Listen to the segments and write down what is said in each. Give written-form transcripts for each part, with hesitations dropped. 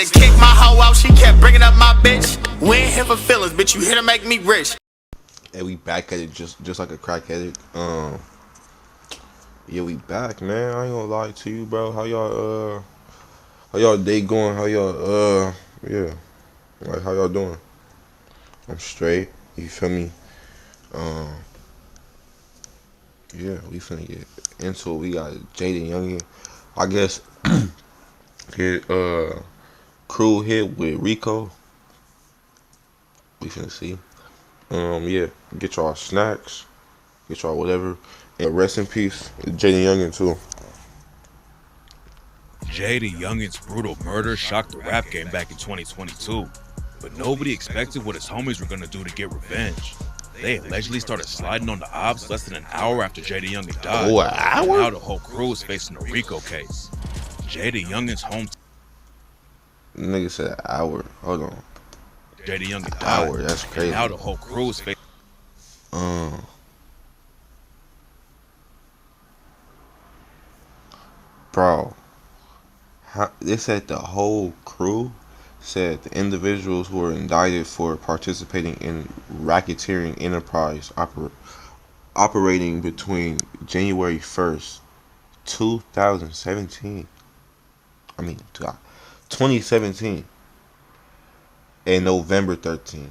to kick my hoe out, she kept bringing up my bitch. We ain't here for feelings, bitch, you here to make me rich. And we back at it just like a crackhead. Yeah, we back, man. I ain't gonna lie to you, bro. How y'all day going? How y'all yeah, like how y'all doing? I'm straight. You feel me? Yeah, we finna get into it. We got JaydaYoungan. I guess hit crew hit with RICO. We finna see. Yeah, get y'all snacks, get y'all whatever, and rest in peace, JaydaYoungan too. JaydaYoungan's brutal murder shocked the rap game back in 2022, but nobody expected what his homies were gonna do to get revenge. They allegedly started sliding on the ops less than an hour after JaydaYoungan died. Oh, an hour? And now the whole crew is facing a RICO case. JaydaYoungan's home. Nigga said an hour. Hold on. JaydaYoungan died. Hour. That's crazy. And now the whole crew is facing. Bro, they said the whole crew said the individuals who were indicted for participating in racketeering enterprise operating between January 1st, 2017. 2017 and November 13th.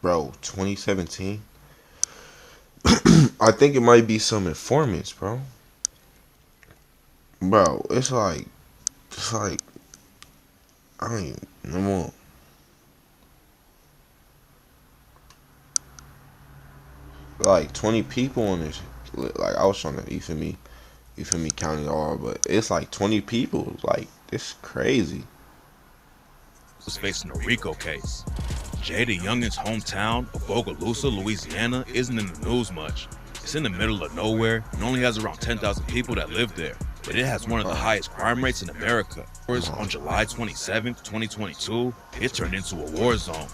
Bro, 2017? I think it might be some informants, bro. Bro, it's like, I ain't no more. Like 20 people on this. Like I was trying to, you feel me, count it all, but it's like 20 people. Like this crazy. Was facing a RICO case. JaydaYoungan's hometown of Bogalusa, Louisiana, isn't in the news much. It's in the middle of nowhere and only has around 10,000 people that live there, but it has one of the highest crime rates in America. On July 27th, 2022, it turned into a war zone.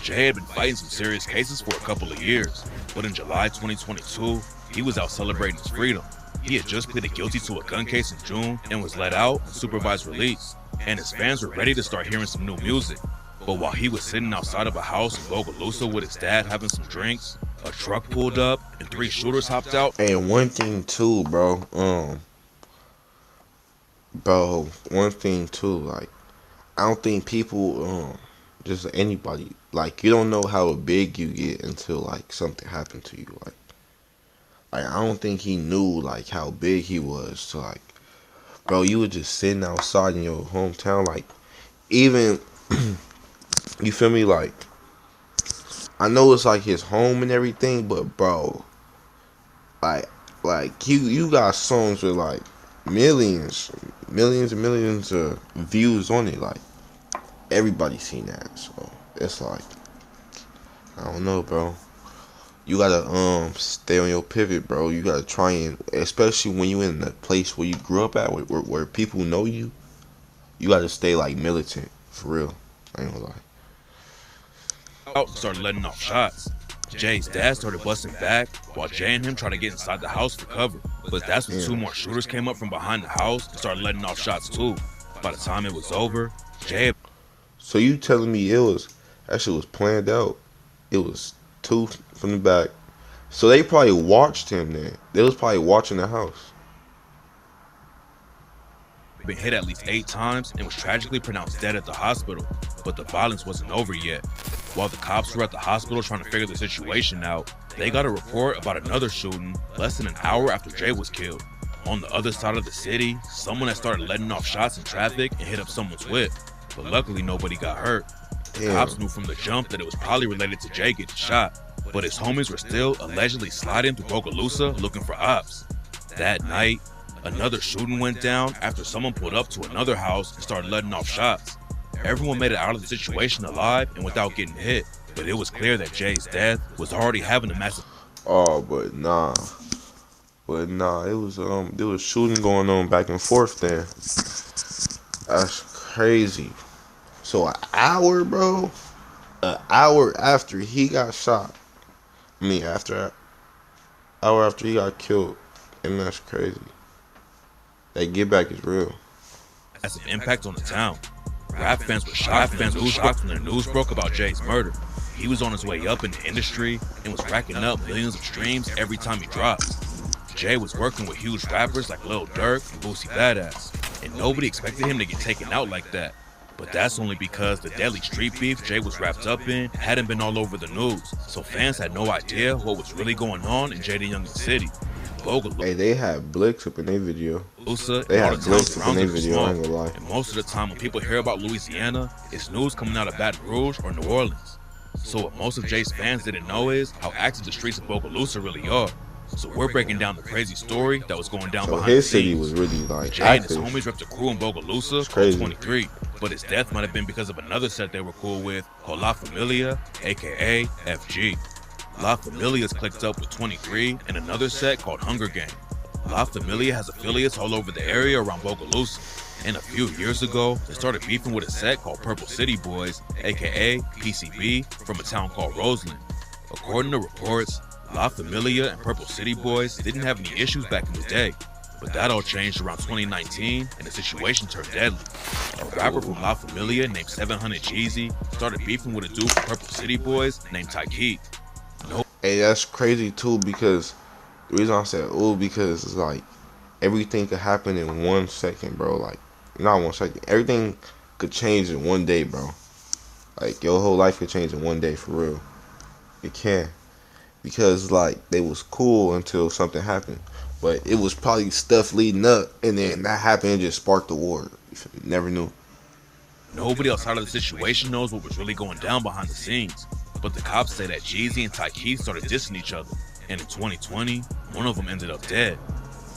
Jay had been fighting some serious cases for a couple of years, but in July 2022, he was out celebrating his freedom. He had just pleaded guilty to a gun case in June and was let out on supervised release, and his fans were ready to start hearing some new music. But while he was sitting outside of a house in Bogalusa with his dad having some drinks, a truck pulled up and 3 shooters hopped out. And one thing too, bro, one thing too, like, I don't think people, just anybody, like, you don't know how big you get until, like, something happened to you, like, I don't think he knew, like, how big he was, so, like, bro, you were just sitting outside in your hometown, like, even, you feel me, like, I know it's, like, his home and everything, but, bro, like, you got songs with, like, millions and millions of views on it, like, everybody seen that, so, it's like, I don't know, bro. You gotta stay on your pivot, bro. You gotta try and, especially when you in the place where you grew up at, where people know you. You gotta stay like militant, for real. I ain't gonna lie. Started letting off shots. Jay's dad started busting back while Jay and him tried to get inside the house for cover. But that's when 2 more shooters came up from behind the house and started letting off shots too. By the time it was over, Jay. So you telling me that shit was planned out? It was 2 from the back. So they probably watched him then. They was probably watching the house. Been hit at least 8 times and was tragically pronounced dead at the hospital, but the violence wasn't over yet. While the cops were at the hospital trying to figure the situation out, they got a report about another shooting less than an hour after Jay was killed. On the other side of the city, someone had started letting off shots in traffic and hit up someone's whip, but luckily nobody got hurt. The cops knew from the jump that it was probably related to Jay getting shot, but his homies were still allegedly sliding through Bogalusa looking for ops. That night, another shooting went down after someone pulled up to another house and started letting off shots. Everyone made it out of the situation alive and without getting hit, but it was clear that Jay's death was already having a massive. Oh, but nah, it was there was shooting going on back and forth there. That's crazy. So an hour, bro, an hour after he got shot. After an hour after he got killed, and that's crazy. That get back is real. Has an impact on the town. Rap fans were shocked when the news broke about Jay's murder. He was on his way up in the industry and was racking up millions of streams every time he dropped. Jay was working with huge rappers like Lil Durk and Boosie Badass, and nobody expected him to get taken out like that. But that's only because the deadly street beef Jay was wrapped up in hadn't been all over the news, so fans had no idea what was really going on in JaydaYoungan City. Hey, they had Blix up in their video. They had Blix up in their video, I ain't gonna lie. And most of the time when people hear about Louisiana, it's news coming out of Baton Rouge or New Orleans. So what most of Jay's fans didn't know is how active the streets of Bogalusa really are. So we're breaking down the crazy story that was going down behind the scenes. His city was really like Jay active. and his homies ripped a crew in Bogalusa called 23, but his death might have been because of another set they were cool with called La Familia, aka FG. La Familia's clicked up with 23 and another set called Hunger Game. La Familia has affiliates all over the area around Bogalusa, and a few years ago, they started beefing with a set called Purple City Boys, aka PCB, from a town called Roseland. According to reports, La Familia and Purple City Boys didn't have any issues back in the day, but that all changed around 2019 and the situation turned deadly. A rapper from La Familia named 700 Jeezy started beefing with a dude from Purple City Boys named Tykeet. Hey, that's crazy too, because the reason I said because it's like everything could happen in 1 second, bro. Like, not 1 second. Everything could change in 1 day, bro. Like, your whole life could change in 1 day, for real. It can. Because, like, they was cool until something happened. But it was probably stuff leading up, and then that happened and just sparked the war. You never knew. Nobody outside of the situation knows what was really going down behind the scenes. But the cops say that Jeezy and Tykeet started dissing each other. And in 2020, one of them ended up dead.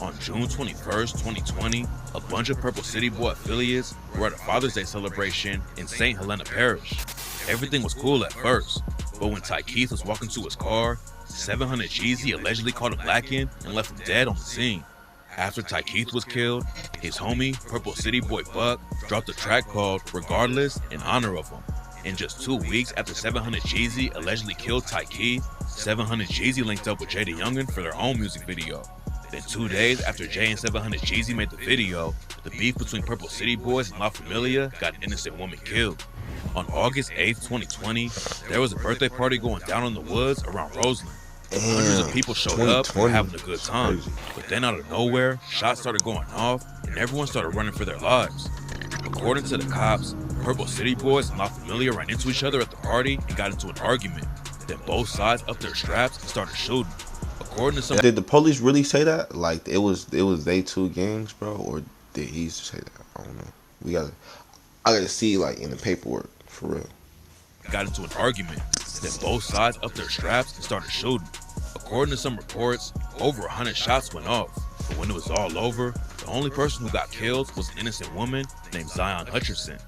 On June 21st, 2020, a bunch of Purple City Boy affiliates were at a Father's Day celebration in St. Helena Parish. Everything was cool at first, but when Tykeet was walking to his car, 700 Jeezy allegedly caught him lacking and left him dead on the scene. After Tykeet was killed, his homie, Purple City Boy Buck, dropped a track called Regardless in honor of him. And just 2 weeks after 700 Jeezy allegedly killed Tykeet, 700 Jeezy linked up with JaydaYoungan for their own music video. Then 2 days after Jay and 700 Jeezy made the video, the beef between Purple City Boys and La Familia got an innocent woman killed. On August 8th, 2020, there was a birthday party going down in the woods around Roseland. Hundreds of people showed up and were having a good time. But then out of nowhere, shots started going off and everyone started running for their lives. According to the cops, Purple City Boys and La Familia ran into each other at the party and got into an argument. Then both sides upped their straps and started shooting. According to some, did the police really say that? Like it was they two gangs, bro, or did he say that? I don't know. I gotta see like in the paperwork for real. Got into an argument. Then both sides upped their straps and started shooting. According to some reports, over 100 shots went off. But when it was all over, the only person who got killed was an innocent woman named Zion Hutcherson.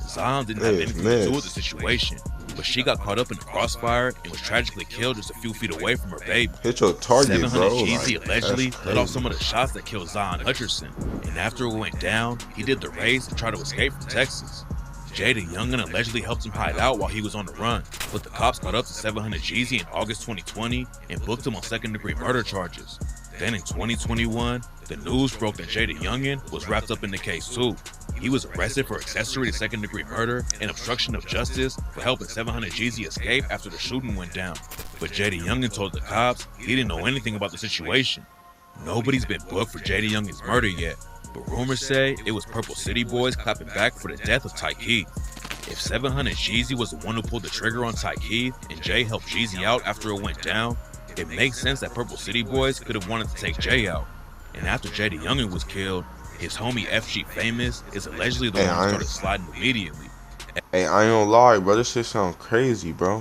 Zion didn't have anything to do with the situation, but she got caught up in the crossfire and was tragically killed just a few feet away from her baby. Hit your target, 700 bro. Jeezy Like, allegedly let off some of the shots that killed Zion Hutcherson, and after it went down, he did the race and tried to escape from Texas. JaydaYoungan allegedly helped him hide out while he was on the run, but the cops caught up to 700 Jeezy in August 2020 and booked him on second-degree murder charges. Then in 2021, the news broke that JaydaYoungan was wrapped up in the case too. He was arrested for accessory to second-degree murder and obstruction of justice for helping 700 Jeezy escape after the shooting went down. But JaydaYoungan told the cops he didn't know anything about the situation. Nobody's been booked for JaydaYoungan's murder yet, but rumors say it was Purple City Boys clapping back for the death of Tykeet. If 700 Jeezy was the one who pulled the trigger on Tykeet and Jay helped Jeezy out after it went down, it makes sense that Purple City Boys could have wanted to take Jay out. And after JaydaYoungan was killed, his homie FG Famous is allegedly the one who started sliding immediately. Hey, I ain't gonna lie, bro. This shit sound crazy, bro.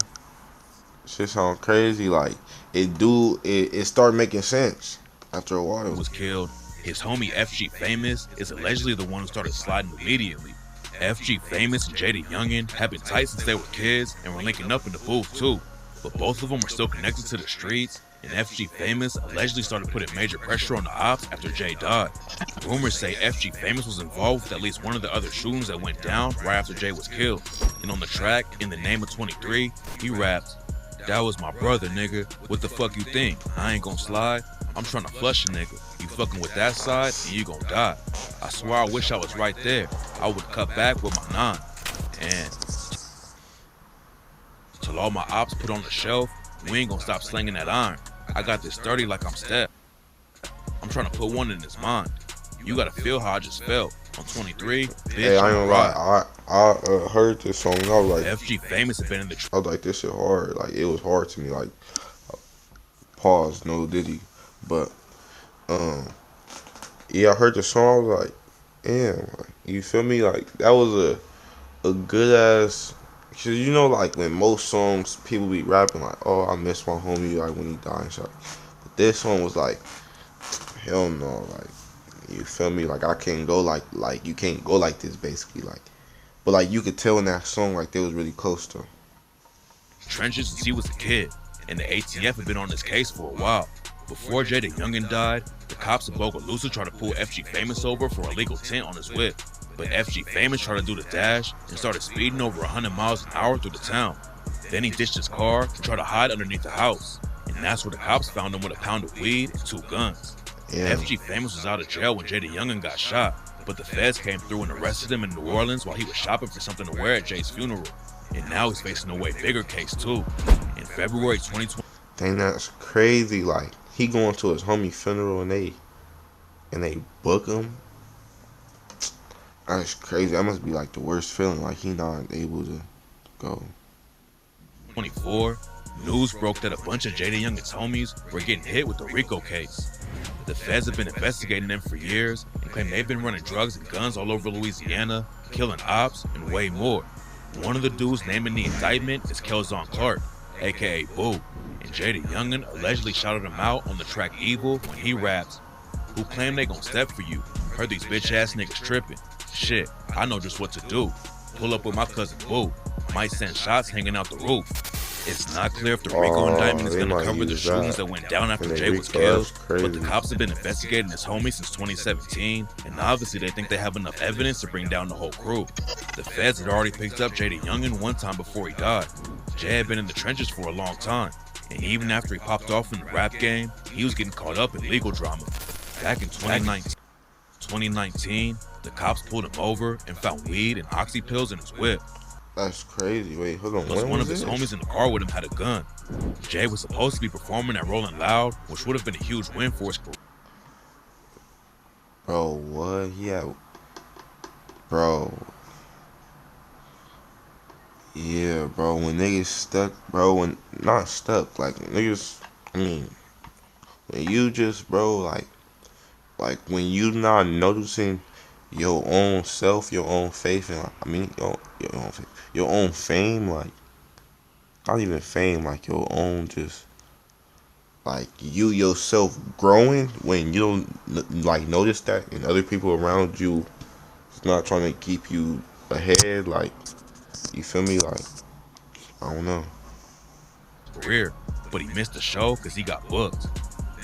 This shit sound crazy. Like it started making sense after a while. Was killed. His homie FG Famous is allegedly the one who started sliding immediately. FG Famous and JaydaYoungan have been tight since they were kids and were linking up in the booth too. But both of them are still connected to the streets, and FG Famous allegedly started putting major pressure on the ops after Jay died. Rumors say FG Famous was involved with at least one of the other shootings that went down right after Jay was killed. And on the track, In the Name of 23, he raps, "That was my brother, nigga. What the fuck you think? I ain't gonna slide. I'm trying to flush a nigga. You fucking with that side, and you gonna die. I swear I wish I was right there. I would cut back with my 9. And till all my ops put on the shelf, we ain't gonna stop slinging that iron. I got this 30 like I'm Steph. I'm trying to put one in his mind. You gotta feel how I just felt. On 23, bitch, Hey, I ain't I'm gonna lie. I heard this song and I was like, FG Famous have been in the I was like, this shit hard. Like, it was hard to me. Like, pause, no Diddy. But, yeah, I heard the song. I was like, damn. Like, you feel me? Like, that was a good ass. Cause you know, like when most songs people be rapping like, "Oh, I miss my homie," like when he died and shit. But this song was like, hell no, like you feel me? Like I can't go like you can't go like this, basically. Like, but like you could tell in that song like they was really close to. trenches since he was a kid, and the ATF had been on his case for a while. Before JaydaYoungan died, the cops in Bogalusa tried to pull FG Famous over for a illegal tint on his whip. But FG Famous tried to do the dash and started speeding over 100 miles an hour through the town. Then he ditched his car and tried to hide underneath the house. And that's where the cops found him with a pound of weed and 2 guns. Yeah. FG Famous was out of jail when JaydaYoungan got shot, but the feds came through and arrested him in New Orleans while he was shopping for something to wear at Jay's funeral. And now he's facing a way bigger case too. In February 2020. Dang, that's crazy. Like he going to his homie funeral and they book him. That's crazy. That must be like the worst feeling. Like he not able to go. 24, news broke that a bunch of JaydaYoungan's homies were getting hit with the RICO case. The feds have been investigating them for years and claim they've been running drugs and guns all over Louisiana, killing ops, and way more. One of the dudes named in the indictment is Kelzon Clark, aka Boo, and JaydaYoungan allegedly shouted him out on the track Evil when he raps, "Who claim they gon' step for you? Heard these bitch ass niggas tripping. Shit, I know just what to do. Pull up with my cousin Boo. Might send shots hanging out the roof." It's not clear if the RICO indictment is going to cover the shootings that went down after Jay was killed, but the cops have been investigating his homie since 2017, and obviously they think they have enough evidence to bring down the whole crew. The feds had already picked up JaydaYoungan one time before he died. Jay had been in the trenches for a long time, and even after he popped off in the rap game, he was getting caught up in legal drama. Back in 2019, the cops pulled him over and found weed and oxy pills in his whip. That's crazy. Wait, hold on. Plus, one of his homies in the car with him had a gun. Jay was supposed to be performing at Rolling Loud, which would have been a huge win for his career. Bro, what? Yeah. Bro. Yeah, bro. When niggas stuck, bro, when not stuck, like niggas, I mean, when you just, bro, like when you not noticing your own self, your own faith, and I mean, your own fame, like not even fame, like your own just like you yourself growing when you don't like notice that, and other people around you is not trying to keep you ahead, like you feel me, like I don't know. Career, but he missed the show because he got booked.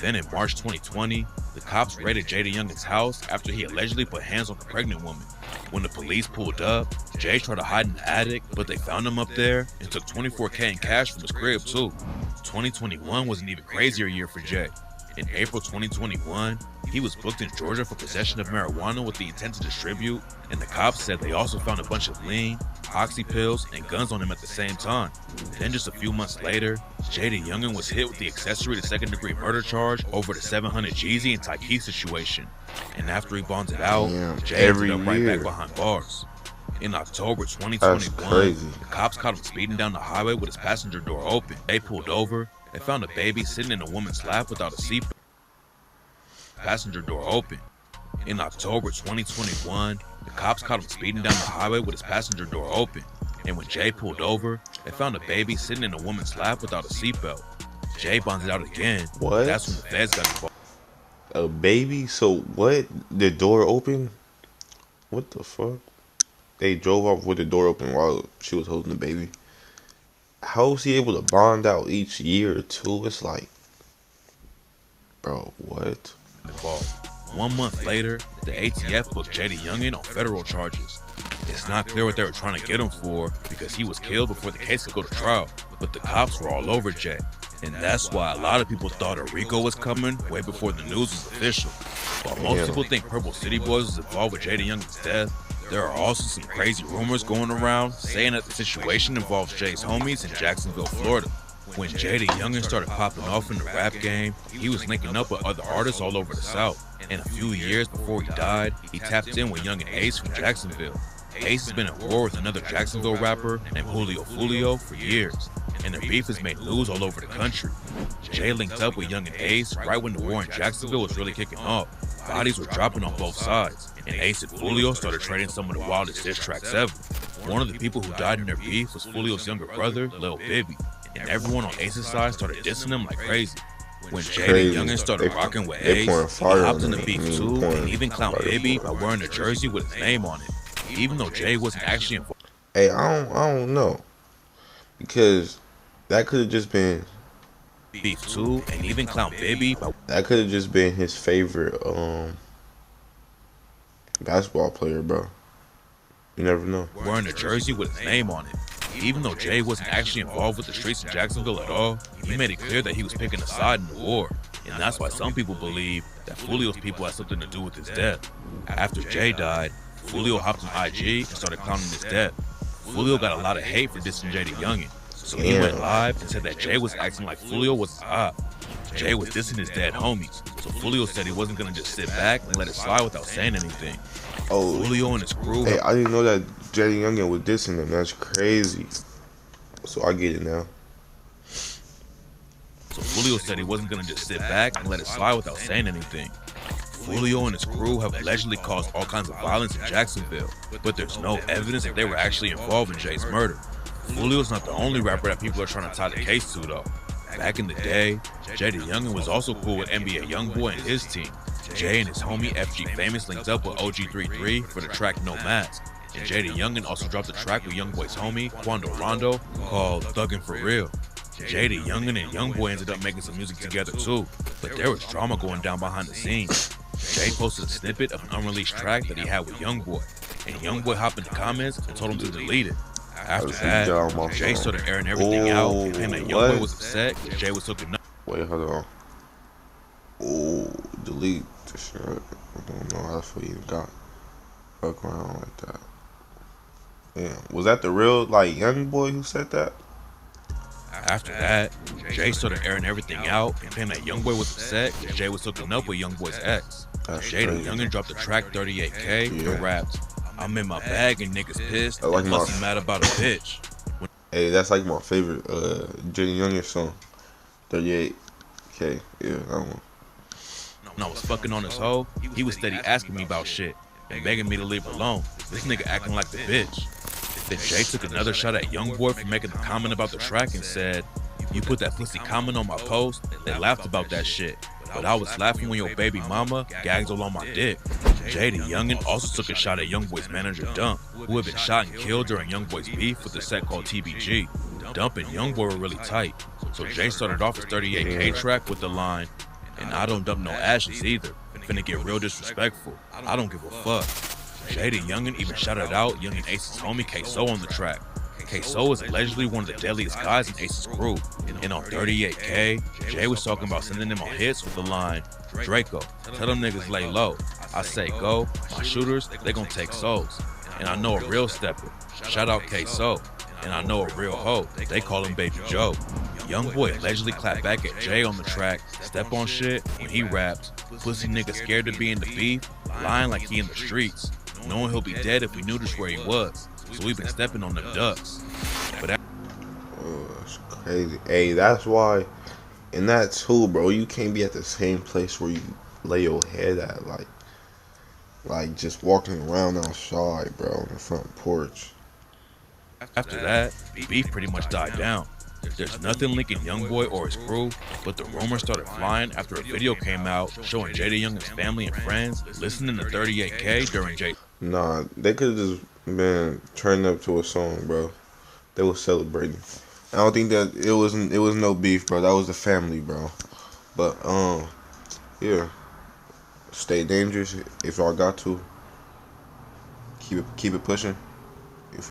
Then in March 2020, the cops raided JaydaYoungan's house after he allegedly put hands on a pregnant woman. When the police pulled up, Jay tried to hide in the attic, but they found him up there and took $24K in cash from his crib too. 2021 was an even crazier year for Jay. In April 2021, he was booked in Georgia for possession of marijuana with the intent to distribute, and the cops said they also found a bunch of lean, oxy pills, and guns on him at the same time. Then just a few months later, JaydaYoungan was hit with the accessory to second-degree murder charge over the 700 Jeezy and Tyke situation. And after he bonded out, Jay ended up right back behind bars. In October 2021, the cops caught him speeding down the highway with his passenger door open. They pulled over. They found a baby sitting in a woman's lap without a seatbelt. Passenger door open. In October 2021, the cops caught him speeding down the highway with his passenger door open. And when Jay pulled over, they found a baby sitting in a woman's lap without a seatbelt. Jay bonded out again. What? That's when the feds got involved. A baby? So what? The door open? What the fuck? They drove off with the door open while she was holding the baby. How is he able to bond out each year or two? It's like, bro, what? 1 month later, the ATF booked JaydaYoungan on federal charges. It's not clear what they were trying to get him for because he was killed before the case could go to trial, but the cops were all over Jay. And that's why a lot of people thought a RICO was coming way before the news was official. While most people think Purple City Boys was involved with JaydaYoungan's death, There are also some crazy rumors going around saying that the situation involves Jay's homies in Jacksonville, Florida. When JaydaYoungan started popping off in the rap game, he was linking up with other artists all over the South. And a few years before he died, he tapped in with Young and Ace from Jacksonville. Ace has been at war with another Jacksonville rapper named Julio for years, and their beef has made news all over the country. Jay linked up with Young and Ace right when the war in Jacksonville was really kicking off. Bodies were dropping on both sides, and Ace and Julio started trading some of the wildest diss tracks ever. One of the people who died in their beef was Julio's younger brother, Lil Bibby, and everyone on Ace's side started dissing him like crazy. When JaydaYoungan started rocking with Ace, he hopped in the beef too, and even clowned Bibby by wearing a jersey with his name on it, even though Jay wasn't actually involved. Hey, I don't know, because that could have just been Beef too, and even clown Bibby by that could have just been his favorite basketball player, bro. You never know. wearing a jersey with his name on it. Even though Jay wasn't actually involved with the streets in Jacksonville at all, he made it clear that he was picking a side in the war. And that's why some people believe that Julio's people had something to do with his death. After Jay died, Julio hopped on IG and started clowning his death. Julio got a lot of hate for dissing JaydaYoungan, so he went live and said that Jay was acting like Julio was his op. Jay was dissing his dead homies, so Julio said he wasn't gonna just sit back and let it slide without saying anything. Oh, Julio and his crew. hey, I didn't know that JaydaYoungan was dissing him. That's crazy. So I get it now. So Julio said he wasn't gonna just sit back and let it slide without saying anything. Julio and his crew have allegedly caused all kinds of violence in Jacksonville, but there's no evidence that they were actually involved in Jay's murder. Julio's not the only rapper that people are trying to tie the case to, though. Back in the day, JaydaYoungan was also cool with NBA Youngboy and his team. Jay and his homie FG Famous linked up with OG33 for the track No Mask, and JaydaYoungan also dropped a track with Youngboy's homie Quando Rondo called Thuggin' For Real. JaydaYoungan and Youngboy ended up making some music together too, but there was drama going down behind the scenes. Jay posted a snippet of an unreleased track that he had with Youngboy, and Youngboy hopped in the comments and told him to delete it. After that, Jay started airing everything out and claimed that Youngboy was upset because Jay was hooking up. Wait, hold on. Oh, delete this shit. I don't know how the fuck you got fuck around like that. Damn, was that the real like young boy who said that? After that, Jay started airing everything out and claimed that Youngboy was upset because Jay was hooking up with Youngboy's ex. JaydaYoungan dropped the track 38K and rapped, "I'm in my bag and niggas pissed, I like plus my- he mad about a bitch." Hey, that's like my favorite JaydaYoungan song. 38K. Yeah, that one. When I was fucking on his hoe, he was steady asking me about shit and begging me to leave alone. This nigga acting like the bitch. Then Jay took another shot at Youngboy for making a comment about the track and said, "You put that pussy comment on my post, they laughed about that shit. But I was laughing when your baby mama gagged all on my dick." JaydaYoungan also took a shot at Youngboy's manager Dump, who had been shot and killed during Youngboy's beef with a set called TBG. Dump and Youngboy were really tight, so Jay started off his 38K track with the line, "And I don't dump no ashes either. Finna get real disrespectful. I don't give a fuck." JaydaYoungan even shouted out Young and Ace's homie K-So on the track. K-So is allegedly one of the deadliest guys in Ace's crew, and on 38K, Jay was talking about sending them on hits with the line, "Draco, tell them niggas lay low. I say go, my shooters, they gon' take souls. And I know a real stepper, shout out K-So. And I know a real hoe, they call him Baby Joe." Youngboy allegedly clapped back at Jay on the track, "Step on shit," when he rapped, "Pussy nigga scared to be in the beef, lying like he in the streets, knowing he'll be dead if we knew just where he was, so we been stepping on them ducks." But Oh, that's crazy. Hey, that's why in that too, bro, you can't be at the same place where you lay your head at, like just walking around outside, bro, on the front porch. after that, beef pretty much died down. There's nothing linking Youngboy or his crew, but the rumors started flying after a video came out showing JaydaYoungan's family and friends listening to 38K during Jay. Nah, they could have just been turning up to a song, bro. They were celebrating. I don't think that it was no beef, bro. That was the family, bro. But yeah. Stay dangerous if y'all got to. Keep it pushing.